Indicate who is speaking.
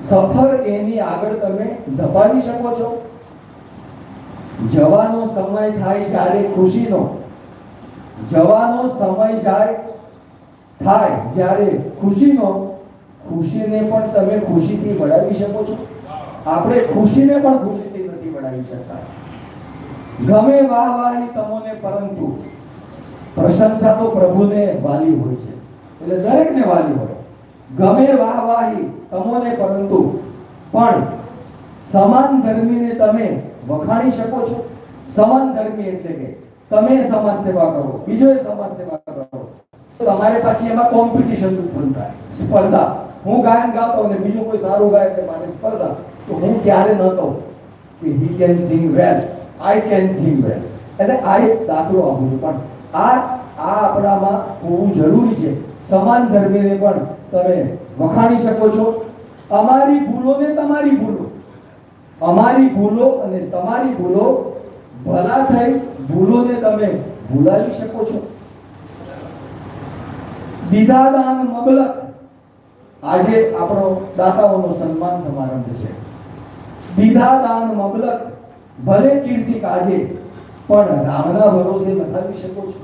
Speaker 1: સફર એની આગળ તમે ધપાવી શકો છો? જવાનો સમય થાય જ્યારે ખુશીનો, જવાનો સમય થાય જ્યારે ખુશીનો, ખુશીને પણ તમે ખુશીથી વડાવી શકો છો? આપણે ખુશીને પણ ખુશીથી નથી વડાવી શકતા. ગમે વાહવાહી તમોને, પરંતુ પ્રશંસા તો પ્રભુને વાલી હોય છે. એટલે દરેકને વાલી હોય. ગમે વાહવાહી તમોને, પરંતુ પણ સમાન ધર્મીને તમે વખાણી શકો છો? સમાન ધર્મી એટલે કે તમે સમાજ સેવા કરો, બીજો સમાજ સેવા કરો, તમારે પાછી એમાં કોમ્પિટિશન ઉત્પન્ન થાય, સ્પર્ધા. હું ગાયન ગાતો અને બીજું કોઈ સારું ગાય એટલે મારે સ્પર્ધા. તો હું ક્યારે ન કહું કે he can sing well, I can sing well. એટલે આ એક દાખલો આપું છું, પણ આ આપણામાં હોવું જરૂરી છે. સમાન ધર્મીને પણ તમે વખાણી શકો છો. અમારી ભૂલો ને તમારી ભૂલો, અમારી ભૂલો અને તમારી ભૂલો ભલા થઈ ભૂલોને તમે ભૂલાવી શકો છો. દીદાદાન મબલક, આજે આપણો દાતાઓનો સન્માન સમારંભ છે. દીદાદાન મબલક, ભલે કીર્તિ કાજે, પણ રામના ભરોસે લખાવી શકો છો.